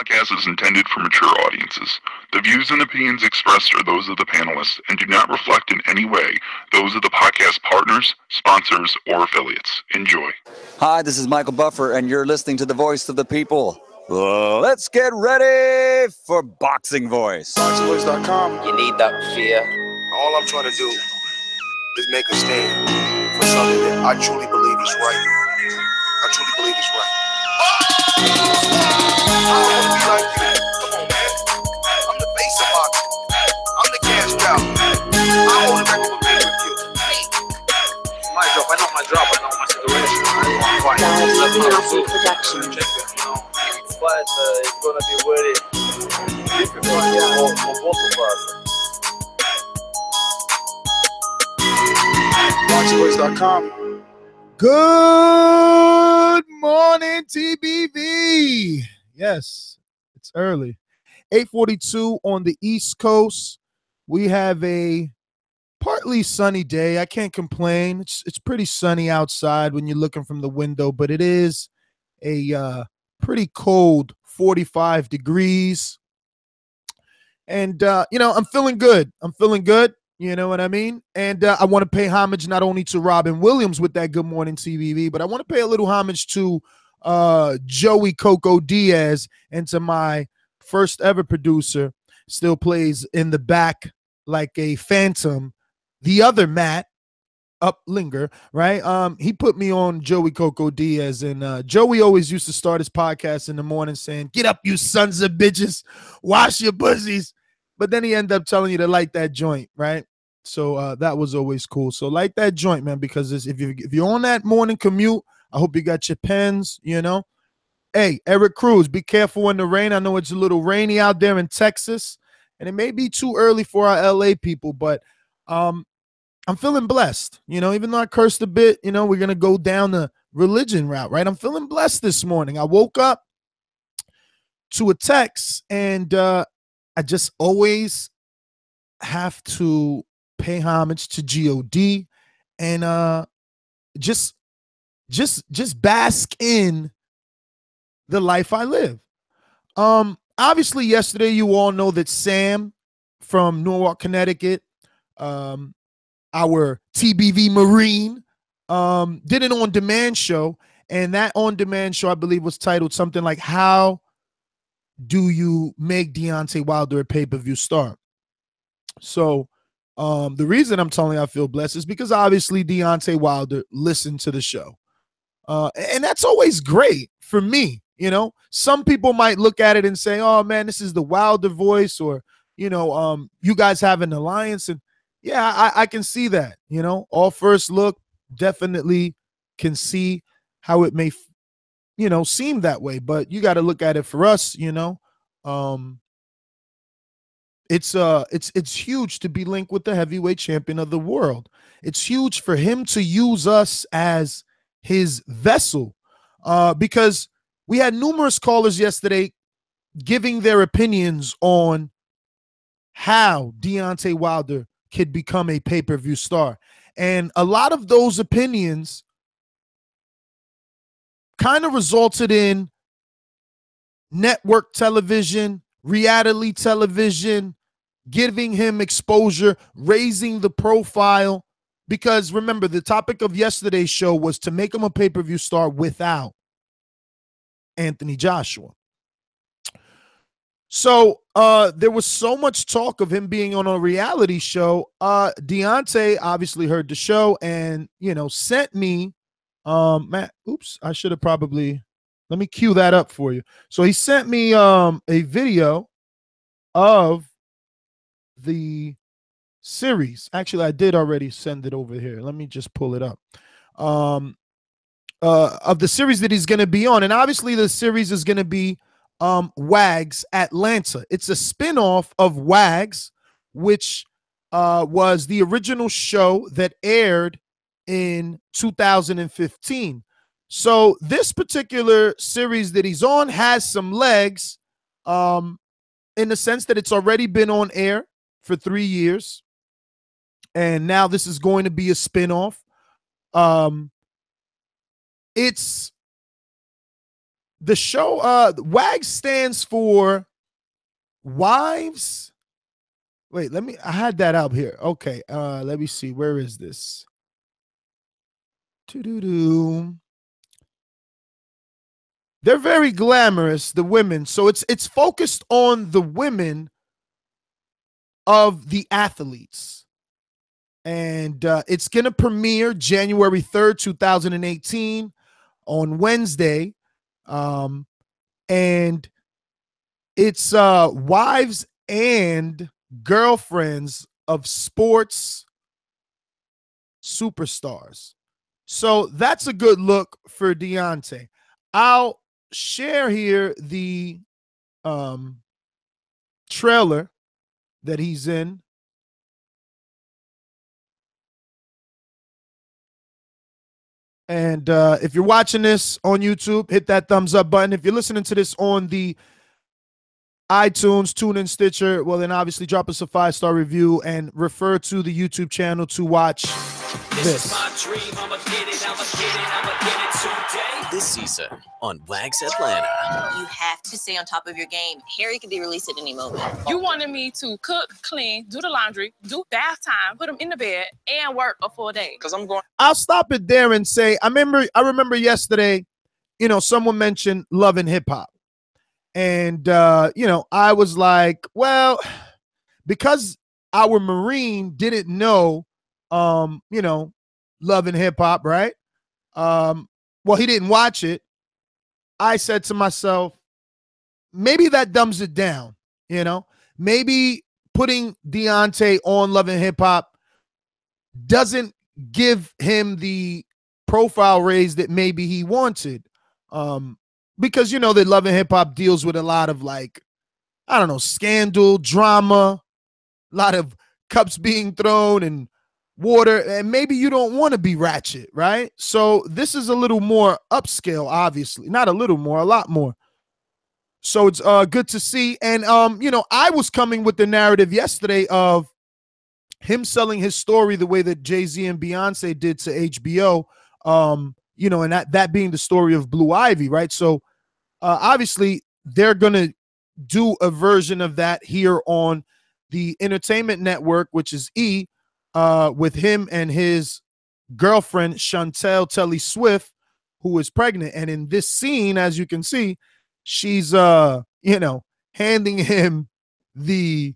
podcast is intended for mature audiences. The views and opinions expressed are those of the panelists and do not reflect in any way those of the podcast partners, sponsors, or affiliates. Enjoy. Hi, this is Michael Buffer, and you're listening to the voice of the people. Let's get ready for Boxing Voice. ThaBoxingvoice.com. You need that fear. All I'm trying to do is make a stand for something that I truly believe is right. I truly believe is right. I don't want to be like you. Come on, man. I'm the face of boxing. I'm the cash cow. I hold a record with pay-per-view. My drop, I know my situation. I want to fight. Production. But it's gonna be very difficult for both of us. ThaBoxingvoice.com. Good morning, TBV. Yes, it's early. 8:42 on the East Coast. We have a partly sunny day. I can't complain. It's pretty sunny outside when you're looking from the window, but it is a pretty cold 45 degrees. And, I'm feeling good. You know what I mean? And I want to pay homage not only to Robin Williams with that Good Morning TBV, but I want to pay a little homage to Joey Coco Diaz and to my first ever producer, still plays in the back like a phantom, the other Matt Uplinger, right? He put me on Joey Coco Diaz, and Joey always used to start his podcast in the morning saying, "Get up, you sons of bitches, wash your pussies." But then he ended up telling you to light that joint, right? So that was always cool. So light that joint, man, because if you're on that morning commute, I hope you got your pens, Hey, Eric Cruz, be careful in the rain. I know it's a little rainy out there in Texas, and it may be too early for our LA people, but I'm feeling blessed. Even though I cursed a bit, we're going to go down the religion route, right? I'm feeling blessed this morning. I woke up to a text, and I just always have to pay homage to God and just bask in the life I live. Obviously, yesterday you all know that Sam from Norwalk, Connecticut, our TBV Marine, did an on-demand show, and that on-demand show, I believe, was titled something like "How Do You Make Deontay Wilder a Pay-Per-View Star?" So the reason I'm telling you I feel blessed is because obviously Deontay Wilder listened to the show. And that's always great for me. Some people might look at it and say, "Oh man, this is the Wilder voice," or, you guys have an alliance. And yeah, I can see that, all first look, definitely can see how it may, seem that way, but you got to look at it for us, it's huge to be linked with the heavyweight champion of the world. It's huge for him to use us as his vessel, because we had numerous callers yesterday giving their opinions on how Deontay Wilder could become a pay-per-view star. And a lot of those opinions kind of resulted in network television, reality television, giving him exposure, raising the profile. Because remember, the topic of yesterday's show was to make him a pay-per-view star without Anthony Joshua. So there was so much talk of him being on a reality show. Deontay obviously heard the show and, sent me, Matt, oops, I should have probably, let me cue that up for you. So he sent me a video of the series. Actually, I did already send it over here. Let me just pull it up. Of the series that he's going to be on. And obviously the series is going to be WAGS Atlanta. It's a spinoff of WAGS, which was the original show that aired in 2015. So this particular series that he's on has some legs, in the sense that it's already been on air for 3 years. And now this is going to be a spinoff. It's the show, WAGS stands for Wives. Wait, I had that up here. Okay, let me see. Where is this? They're very glamorous, the women. So it's focused on the women of the athletes. And it's going to premiere January 3rd, 2018 on Wednesday. And it's wives and girlfriends of sports superstars. So that's a good look for Deontay. I'll share here the trailer that he's in. And if you're watching this on YouTube, hit that thumbs up button. If you're listening to this on the iTunes, TuneIn, Stitcher, well, then obviously drop us a 5-star review and refer to the YouTube channel to watch this. This season on WAGS Atlanta. You have to stay on top of your game. Harry could be released at any moment. You wanted me to cook, clean, do the laundry, do bath time, put him in the bed, and work a full day. Because I'm going. I'll stop it there and say, I remember yesterday, someone mentioned Love and Hip Hop. And, I was like, well, because our Marine didn't know, Love and Hip Hop, right? Well, he didn't watch it. I said to myself, maybe that dumbs it down, Maybe putting Deontay on Love and Hip Hop doesn't give him the profile raise that maybe he wanted. Because that Love and Hip Hop deals with a lot of scandal, drama, a lot of cups being thrown and water, and maybe you don't want to be ratchet, right? So this is a little more upscale, obviously. Not a little more, a lot more. So it's good to see. And I was coming with the narrative yesterday of him selling his story the way that Jay-Z and Beyonce did to HBO, and that being the story of Blue Ivy, right? So obviously they're going to do a version of that here on the entertainment network, which is E, with him and his girlfriend, Chantel Telly Swift, who is pregnant. And in this scene, as you can see, she's, handing him the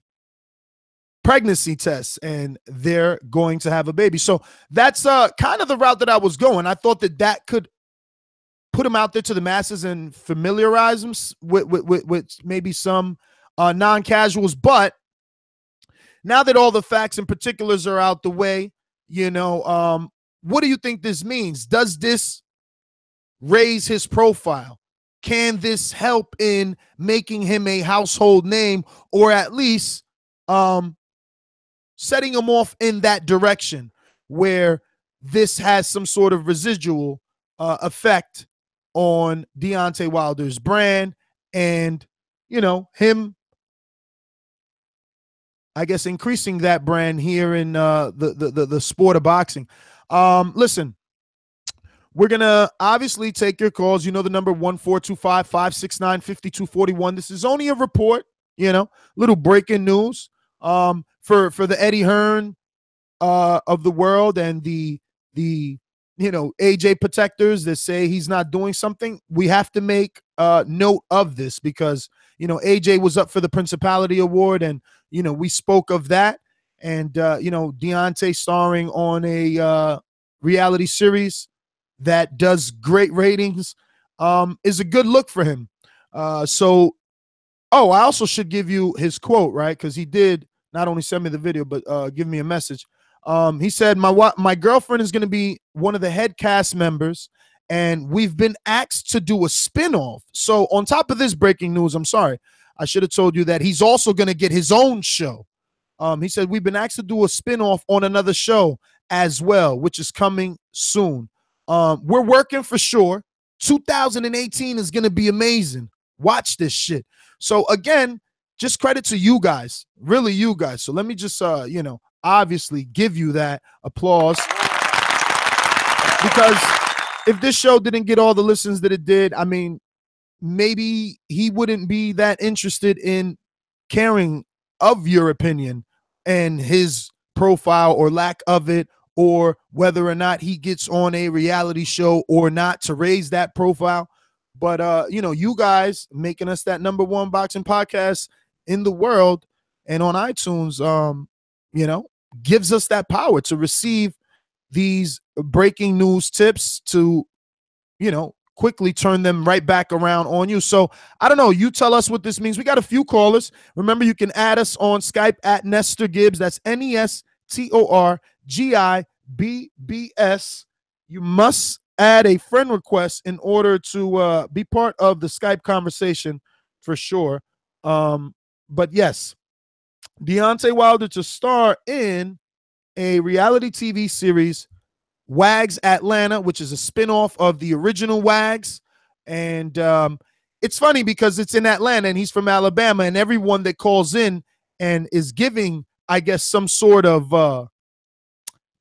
pregnancy test, and they're going to have a baby. So that's kind of the route that I was going. I thought that could put him out there to the masses and familiarize him with maybe some non-casuals. But now that all the facts and particulars are out the way, what do you think this means? Does this raise his profile? Can this help in making him a household name, or at least setting him off in that direction where this has some sort of residual effect on Deontay Wilder's brand and, him, I guess, increasing that brand here in the sport of boxing. Listen, we're going to obviously take your calls. The number 1-425-569-5241. This is only a report, little breaking news for the Eddie Hearn of the world and the AJ protectors that say he's not doing something. We have to make note of this because, AJ was up for the Principality Award, and, we spoke of that. And, Deontay starring on a reality series that does great ratings is a good look for him. I also should give you his quote, right? Because he did not only send me the video, but give me a message. He said, my girlfriend is going to be one of the head cast members, and we've been asked to do a spinoff. So on top of this breaking news, I'm sorry, I should have told you that he's also going to get his own show. He said, we've been asked to do a spinoff on another show as well, which is coming soon. We're working for sure. 2018 is going to be amazing. Watch this shit. So again, just credit to you guys, really you guys. So let me just, obviously give you that applause, because if this show didn't get all the listens that it did, I mean, maybe he wouldn't be that interested in caring of your opinion and his profile or lack of it, or whether or not he gets on a reality show or not to raise that profile. But you guys making us that #1 boxing podcast in the world and on iTunes, gives us that power to receive these breaking news tips to, quickly turn them right back around on you. So I don't know. You tell us what this means. We got a few callers. Remember, you can add us on Skype at Nestor Gibbs. That's NESTORGIBBS. You must add a friend request in order to be part of the Skype conversation for sure. But yes, Deontay Wilder to star in a reality TV series, WAGS Atlanta, which is a spinoff of the original WAGS. And it's funny because it's in Atlanta and he's from Alabama, and everyone that calls in and is giving, I guess, some sort of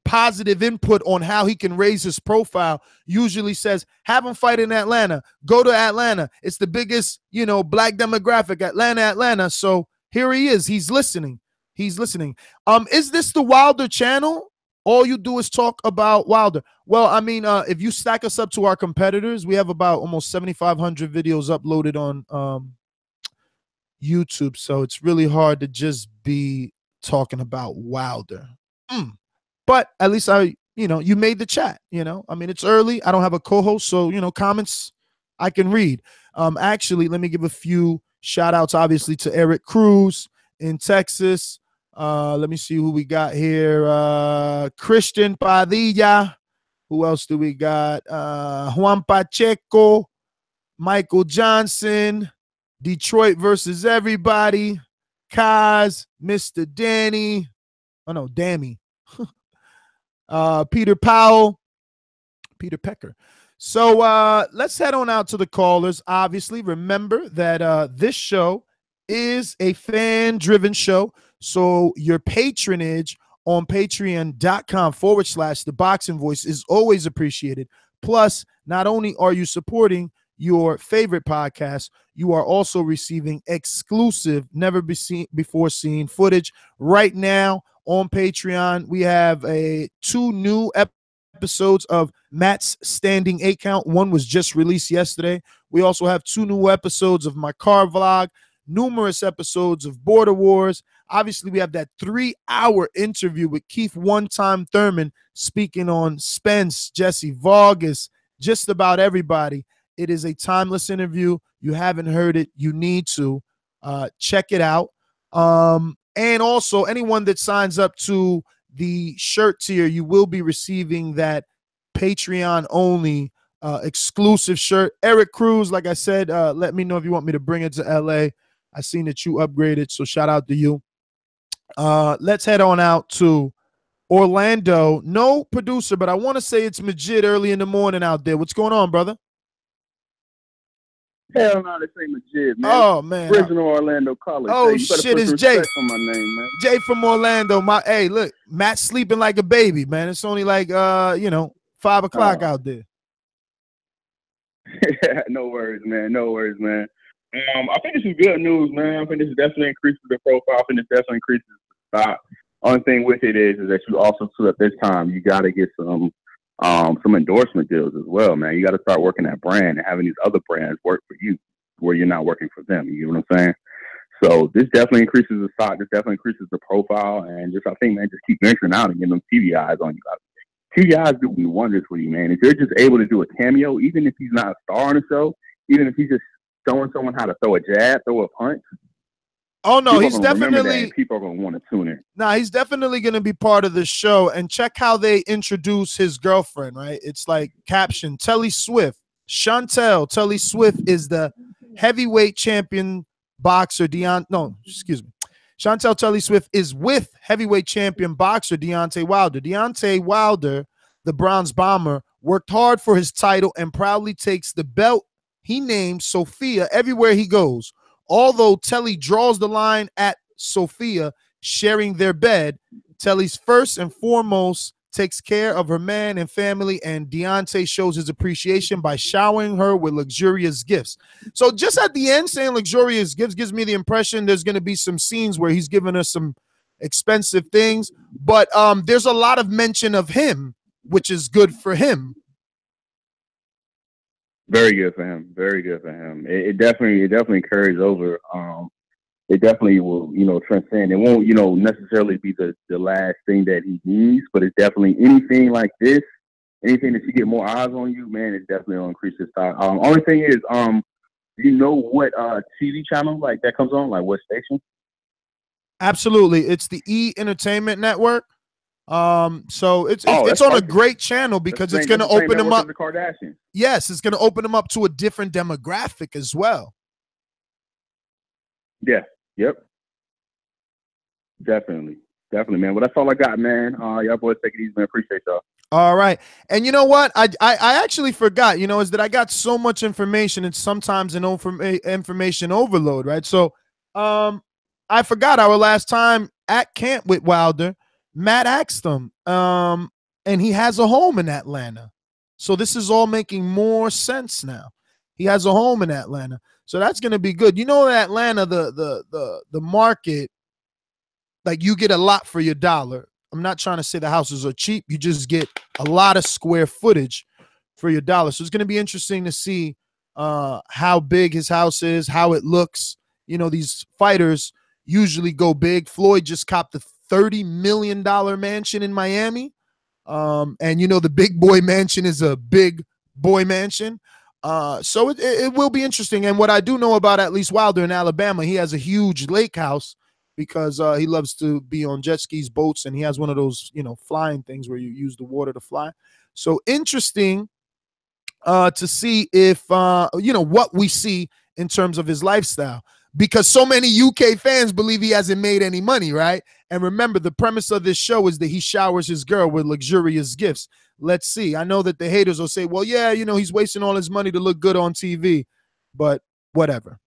positive input on how he can raise his profile usually says, have him fight in Atlanta. Go to Atlanta. It's the biggest, black demographic, Atlanta. So here he is. He's listening. Is this the Wilder channel? All you do is talk about Wilder. Well, I mean, if you stack us up to our competitors, we have about almost 7,500 videos uploaded on YouTube. So it's really hard to just be talking about Wilder. But at least you made the chat, I mean, it's early. I don't have a co-host, so, comments I can read. Actually, let me give a few shout outs, obviously, to Eric Cruz in Texas. Let me see who we got here. Christian Padilla. Who else do we got? Juan Pacheco, Michael Johnson, Detroit versus everybody, Kaz, Mr. Danny. Oh no, Dammy. Peter Powell, Peter Pecker. So let's head on out to the callers. Obviously, remember that this show is a fan-driven show. So your patronage on patreon.com/ThaBoxingVoice is always appreciated. Plus, not only are you supporting your favorite podcast, you are also receiving exclusive, never before seen footage. Right now on Patreon, we have 2 new episodes of Matt's Standing 8 Count. One was just released yesterday. We also have 2 new episodes of my car vlog, numerous episodes of Border Wars. Obviously, we have that 3-hour interview with Keith One-Time Thurman speaking on Spence, Jesse Vargas, just about everybody. It is a timeless interview. You haven't heard it. You need to check it out. And also, anyone that signs up to the shirt tier, you will be receiving that Patreon-only exclusive shirt. Eric Cruz, like I said, let me know if you want me to bring it to L.A. I seen that you upgraded, so shout out to you. Let's head on out to Orlando. No producer, but I want to say it's Majid early in the morning out there. What's going on, brother? Hell no, this ain't Majid, man. Oh, man. Original Orlando College. Oh, hey, shit, it's Jay. On my name, man. Jay from Orlando. Hey, look, Matt's sleeping like a baby, man. It's only like, 5 o'clock out there. No worries, man. I think this is good news, man. I think this definitely increases the profile. I think this definitely increases the stock. Only thing with it is that you also, too, at this time, you got to get some endorsement deals as well, man. You got to start working that brand and having these other brands work for you where you're not working for them. You know what I'm saying? So this definitely increases the stock. This definitely increases the profile. And just, I think, man, just keep venturing out and getting them TV eyes on you. TV eyes do wonders for you, man. If you're just able to do a cameo, even if he's not a star on the show, even if he's just showing someone how to throw a jab, throw a punch. Oh, no, he's definitely. People are going to want to tune in. Nah, he's definitely going to be part of the show. And check how they introduce his girlfriend, right? It's like caption, Telly Swift. Chantel Telly Swift is the heavyweight champion boxer. Chantel Telly Swift is with heavyweight champion boxer Deontay Wilder. Deontay Wilder, the Bronze Bomber, worked hard for his title and proudly takes the belt he named Sophia everywhere he goes. Although Telly draws the line at Sophia sharing their bed, Telly's first and foremost takes care of her man and family, and Deontay shows his appreciation by showering her with luxurious gifts. So just at the end, saying luxurious gifts gives me the impression there's going to be some scenes where he's giving us some expensive things, but there's a lot of mention of him, which is good for him. Very good for him. Very good for him. It definitely carries over. It definitely will, transcend. It won't, necessarily be the last thing that he needs, but it's definitely anything like this, anything that you get more eyes on you, man, it definitely will increase his stock. Only thing is, you know what TV channel like that comes on, like what station? Absolutely, it's the E Entertainment Network. So it's on a great channel because it's going to open them up. The Kardashians. Yes, it's going to open them up to a different demographic as well. Yeah. Yep. Definitely, man. Well, that's all I got, man. Y'all boys take it easy, man. Appreciate y'all. All right. And you know what? I actually forgot, is that I got so much information. It's sometimes an information overload, right? So I forgot our last time at camp with Wilder, Matt asked him, and he has a home in Atlanta. So this is all making more sense now. He has a home in Atlanta. So that's going to be good. In Atlanta, the market, like you get a lot for your dollar. I'm not trying to say the houses are cheap. You just get a lot of square footage for your dollar. So it's going to be interesting to see how big his house is, how it looks. These fighters usually go big. Floyd just copped the $30 million mansion in Miami. And the big boy mansion is a big boy mansion. So it will be interesting. And what I do know about at least Wilder in Alabama, he has a huge lake house because he loves to be on jet skis, boats, and he has one of those, flying things where you use the water to fly. So interesting to see if, what we see in terms of his lifestyle, because so many UK fans believe he hasn't made any money, right? And remember, the premise of this show is that he showers his girl with luxurious gifts. Let's see. I know that the haters will say, well, yeah, he's wasting all his money to look good on TV, but whatever,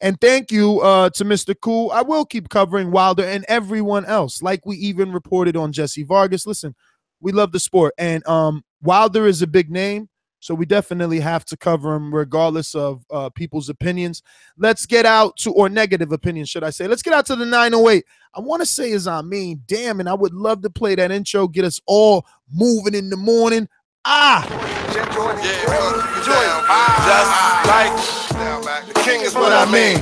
And thank you to Mr. Cool. I will keep covering Wilder and everyone else, like we even reported on Jesse Vargas. Listen, we love the sport, and Wilder is a big name, so we definitely have to cover him regardless of people's opinions. Let's get out to, or negative opinions, should I say. Let's get out to the 908. I want to say is damn, and I would love to play that intro, get us all moving in the morning. The king is what I mean.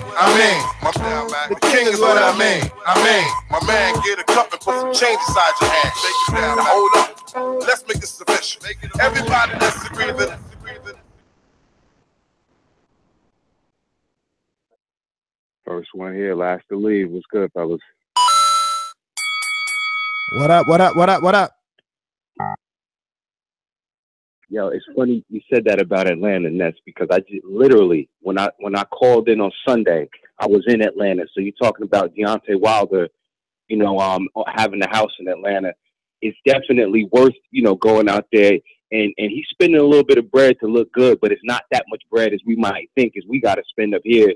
The king is what I mean. My man, get a cup and put some change inside your hand. Now hold up. Let's make this official. Everybody that's agreeing. First one here, last to leave. What's good, fellas? What up? Yo, it's funny you said that about Atlanta Nets, because I just literally, when I called in on Sunday, I was in Atlanta. So you're talking about Deontay Wilder, having a house in Atlanta. It's definitely worth, going out there, and he's spending a little bit of bread to look good, but it's not that much bread as we might think, as we got to spend up here,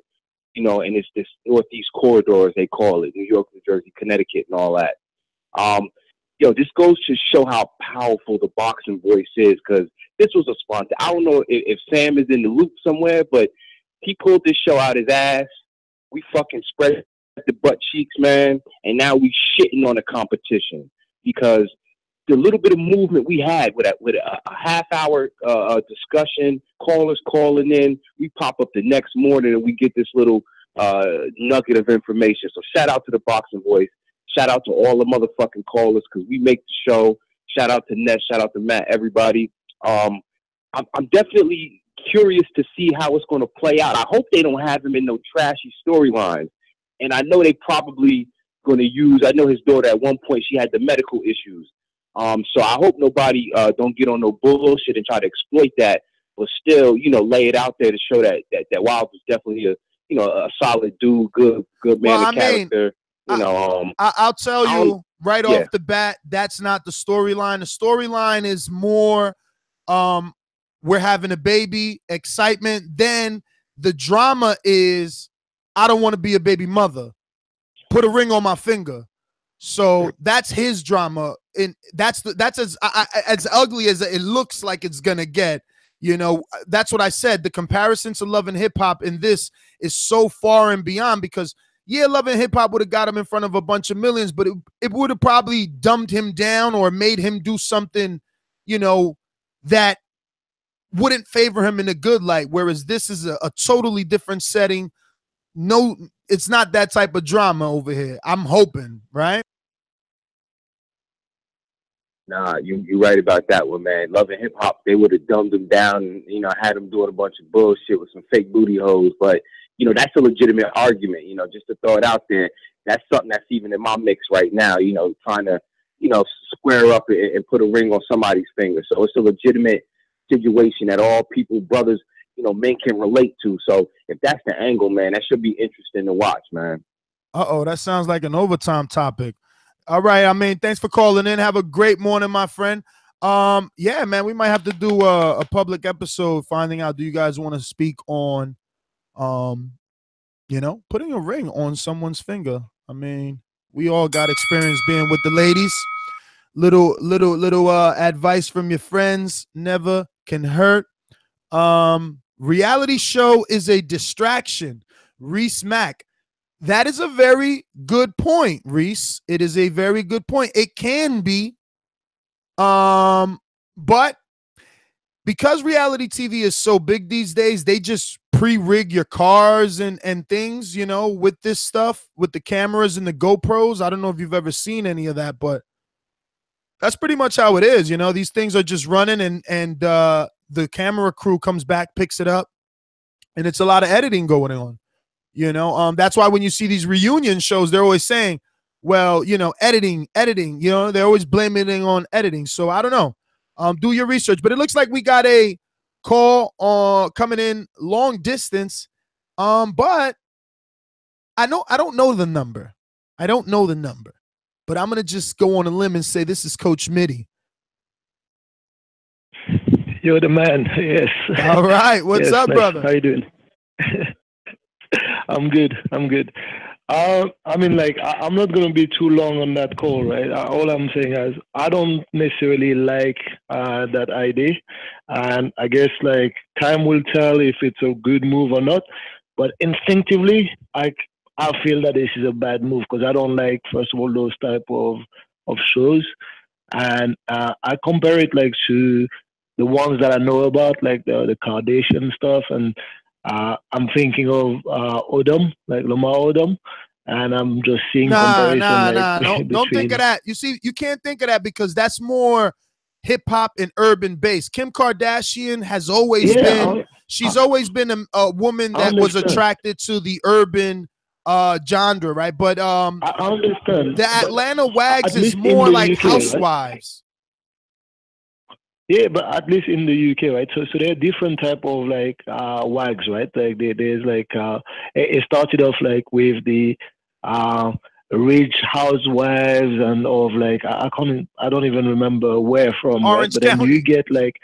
and it's this Northeast corridor, as they call it, New York, New Jersey, Connecticut, and all that. This goes to show how powerful the boxing voice is, because this was a sponsor. I don't know if Sam is in the loop somewhere, but he pulled this show out his ass. We fucking spread the butt cheeks, man, and now we shitting on the competition, because the little bit of movement we had with a half-hour discussion, callers calling in, we pop up the next morning and we get this little nugget of information. So shout out to the Boxing Voice. Shout out to all the motherfucking callers, because we make the show. Shout out to Ness. Shout out to Matt, everybody. I'm definitely curious to see how it's going to play out. I hope they don't have him in no trashy storylines. And I know they probably going to use, I know his daughter at one point, she had the medical issues. So I hope nobody don't get on no bullshit and try to exploit that, but still, lay it out there to show that Wilder's definitely a solid dude, good man of character. I'll tell you right off the bat, that's not the storyline. The storyline is more we're having a baby, excitement. Then the drama is I don't want to be a baby mother. Put a ring on my finger. So that's his drama, and that's as ugly as it looks like it's gonna get. You know, that's what I said. The comparison to Love and Hip Hop in this is so far and beyond, because yeah, Love and Hip Hop would have got him in front of a bunch of millions, but it would have probably dumbed him down or made him do something, you know, that wouldn't favor him in a good light. Whereas this is a totally different setting. No, it's not that type of drama over here. I'm hoping, right? Nah, you're right about that one, man. Love and Hip Hop, they would have dumbed him down and, you know, had him doing a bunch of bullshit with some fake booty hoes. But, you know, that's a legitimate argument, you know, just to throw it out there. That's something that's even in my mix right now, you know, trying to, you know, square up and put a ring on somebody's finger. So it's a legitimate situation that all people, brothers, you know, men can relate to. So if that's the angle, man, that should be interesting to watch, man. Uh-oh, that sounds like an overtime topic. All right, I mean, thanks for calling in. Have a great morning, my friend. Yeah, man, we might have to do a public episode finding out, do you guys want to speak on, you know, putting a ring on someone's finger? I mean, we all got experience being with the ladies. Little advice from your friends never can hurt. Reality show is a distraction. Reese Mack. That is a very good point, Reese. It is a very good point. It can be, but because reality TV is so big these days, they just pre-rig your cars and things, you know, with this stuff, with the cameras and the GoPros. I don't know if you've ever seen any of that, but that's pretty much how it is. You know, these things are just running, and the camera crew comes back, picks it up, and it's a lot of editing going on. You know, that's why when you see these reunion shows, they're always saying, well, you know, editing, you know, they're always blaming it on editing. So I don't know. Do your research. But it looks like we got a call coming in long distance. But I don't know the number. I don't know the number. But I'm going to just go on a limb and say this is Coach Mitty. You're the man. Yes. All right. What's up, nice. brother? How you doing? I'm good. I mean, like, I'm not going to be too long on that call, right? All I'm saying is I don't necessarily like that idea. And I guess, like, time will tell if it's a good move or not. But instinctively, I feel that this is a bad move because I don't like, first of all, those type of shows. And I compare it, like, to the ones that I know about, like the Kardashian stuff. And I'm thinking of Odom, like Lamar Odom, and I'm just seeing comparison. Don't think of that. You see, you can't think of that because that's more hip hop and urban based. Kim Kardashian has always been. She's always been a woman that was attracted to the urban genre, right? But I understand. The Atlanta WAGS is more like UK, housewives. Right? Yeah, but at least in the UK, right? So there are different type of like WAGs, right? Like there's like it started off like with the rich housewives and of like I don't even remember where from. Orange right? But County. Then you get like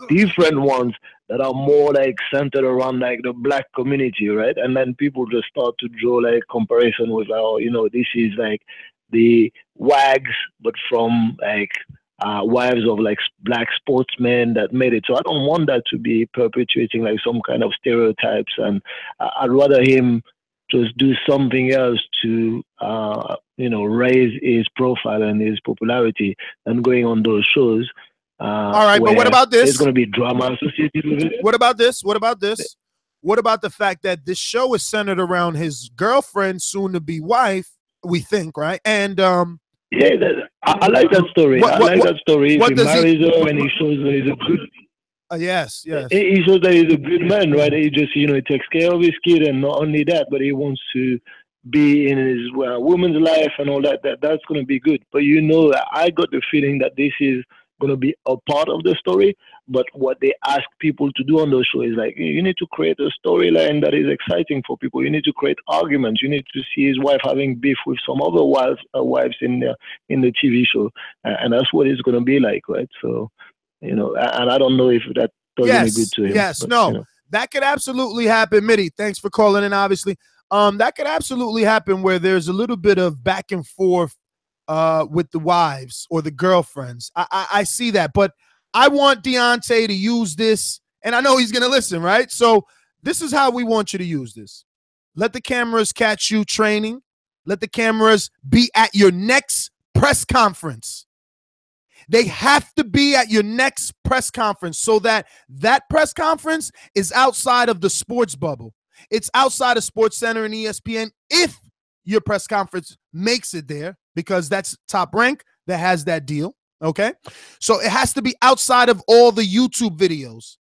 different ones that are more like centered around like the black community, right? And then people just start to draw like comparison with this is like the WAGs, but from like wives of like black sportsmen that made it. So I don't want that to be perpetuating like some kind of stereotypes, and I'd rather him just do something else to raise his profile and his popularity than going on those shows. All right, but what about this? There's going to be drama associated with it. What about this? What about the fact that this show is centered around his girlfriend, soon to be wife, we think, right? And yeah, I like that story. I like that story. If he marries her and he shows that he's a good... yes. He shows that he's a good man, right? He just, he takes care of his kid, and not only that, but he wants to be in his woman's life and all that. That's going to be good. But I got the feeling that this is going to be a part of the story. But what they ask people to do on those shows is like, you need to create a storyline that is exciting for people. You need to create arguments. You need to see his wife having beef with some other wives in the TV show, and that's what it's going to be like, right? So, and I don't know if that does any good to him. Yes, but, that could absolutely happen. Mitty, thanks for calling in. Obviously, that could absolutely happen where there's a little bit of back and forth with the wives or the girlfriends. I see that, but I want Deontay to use this, and I know he's going to listen, right? So this is how we want you to use this. Let the cameras catch you training. Let the cameras be at your next press conference. They have to be at your next press conference so that that press conference is outside of the sports bubble. It's outside of SportsCenter and ESPN if your press conference makes it there, because that's Top Rank that has that deal, okay? So it has to be outside of all the YouTube videos.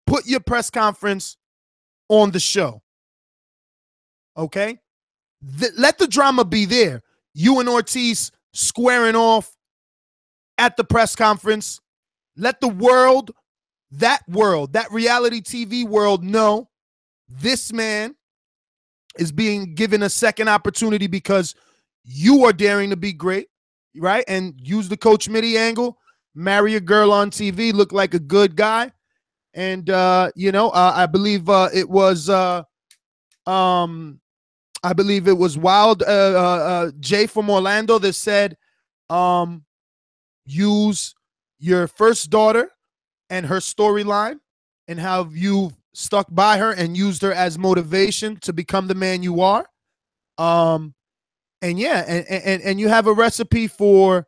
Put your press conference on the show, okay? Let the drama be there. You and Ortiz squaring off at the press conference. Let the world, that reality TV world, know this man is being given a second opportunity because you are daring to be great, right? And use the Coach Mitty angle, marry a girl on TV, look like a good guy. And, I believe it was Wild, Jay from Orlando that said, use your first daughter and her storyline and how you've stuck by her and used her as motivation to become the man you are. And you have a recipe for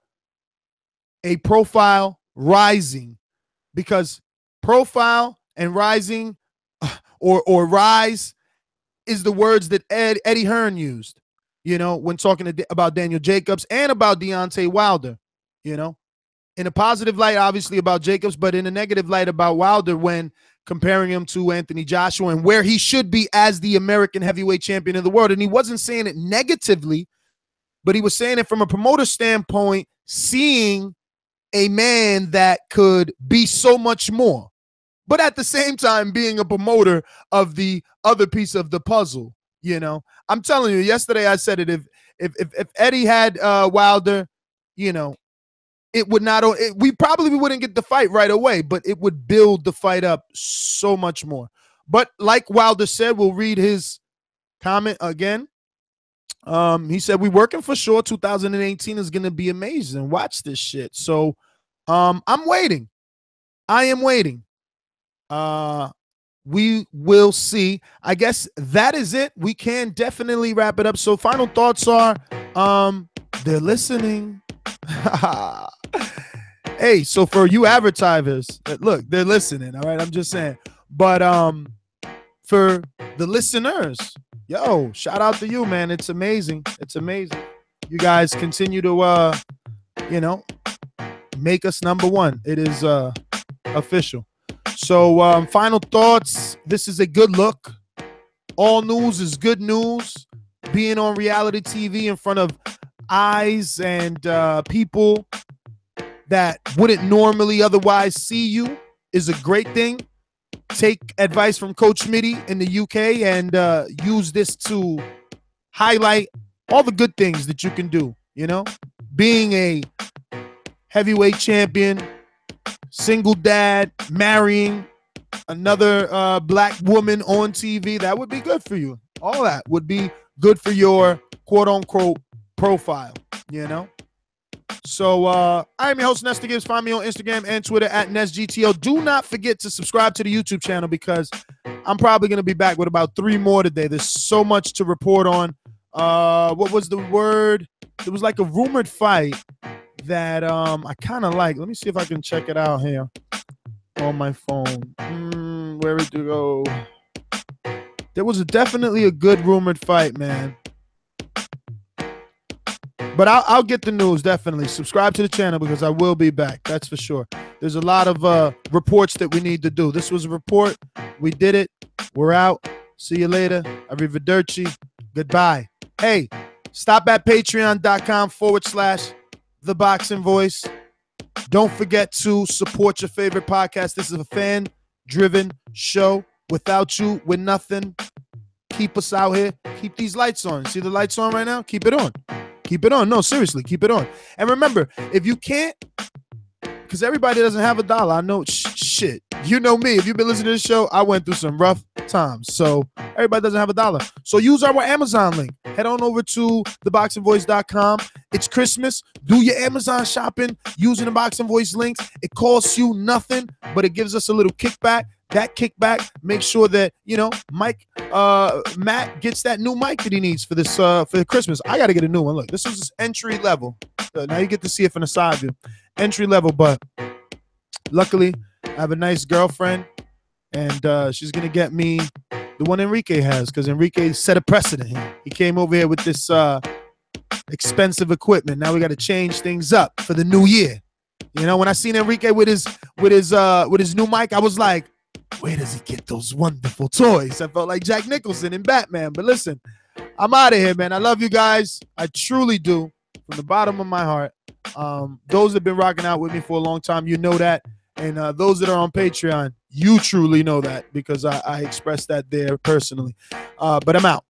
a profile rising, because profile and rising or rise is the words that Eddie Hearn used, when talking about Daniel Jacobs and about Deontay Wilder, in a positive light, obviously, about Jacobs, but in a negative light about Wilder when comparing him to Anthony Joshua and where he should be as the American heavyweight champion of the world. And he wasn't saying it negatively, but he was saying it from a promoter standpoint, seeing a man that could be so much more, but at the same time being a promoter of the other piece of the puzzle. I'm telling you, yesterday I said it, if Eddie had Wilder, it would not, we probably wouldn't get the fight right away, but it would build the fight up so much more. But like Wilder said, we'll read his comment again. He said, we're working for sure. 2018 is going to be amazing. Watch this shit. So I'm waiting. I am waiting. We will see. I guess that is it. We can definitely wrap it up. So final thoughts are, they're listening. Hey, so for you advertisers, look, they're listening. All right, I'm just saying. But for the listeners, yo, shout out to you, man. It's amazing. It's amazing. You guys continue to make us number one. It is official. So final thoughts. This is a good look. All news is good news. Being on reality TV in front of eyes and people that wouldn't normally otherwise see you is a great thing. Take advice from Coach Mitty in the UK and use this to highlight all the good things that you can do. Being a heavyweight champion, single dad, marrying another black woman on TV, that would be good for you. All that would be good for your quote unquote profile, So I'm your host, Nestor Gibbs. Find me on Instagram and Twitter at NesGTO. Do not forget to subscribe to the YouTube channel, because I'm probably going to be back with about 3 more today. There's so much to report on. What was the word? It was like a rumored fight that I kind of like. Let me see if I can check it out here on my phone. Where did it go? There was definitely a good rumored fight, man. But I'll get the news, definitely. Subscribe to the channel because I will be back. That's for sure. There's a lot of reports that we need to do. This was a report. We did it. We're out. See you later. Arrivederci. Goodbye. Hey, stop at patreon.com/ThaBoxingVoice. Don't forget to support your favorite podcast. This is a fan-driven show. Without you, we're nothing. Keep us out here. Keep these lights on. See the lights on right now? Keep it on. Keep it on. No, seriously, keep it on. And remember, if you can't, because everybody doesn't have $1. I know, shit. You know me. If you've been listening to the show, I went through some rough times. So everybody doesn't have $1. So use our Amazon link. Head on over to ThaBoxingvoice.com. It's Christmas. Do your Amazon shopping using the Boxing Voice links. It costs you nothing, but it gives us a little kickback. That kickback makes sure that, Matt gets that new mic that he needs for this for Christmas. I got to get a new one. Look, this is entry level. Now you get to see it from the side view. Entry level, but luckily I have a nice girlfriend, and she's going to get me the one Enrique has, because Enrique set a precedent here. He came over here with this expensive equipment. Now we got to change things up for the new year. When I seen Enrique with his new mic, I was like, where does he get those wonderful toys? I felt like Jack Nicholson in Batman. But listen, I'm out of here, man. I love you guys. I truly do, from the bottom of my heart. Those that have been rocking out with me for a long time, you know that. And those that are on Patreon, you truly know that, because I expressed that there personally. But I'm out.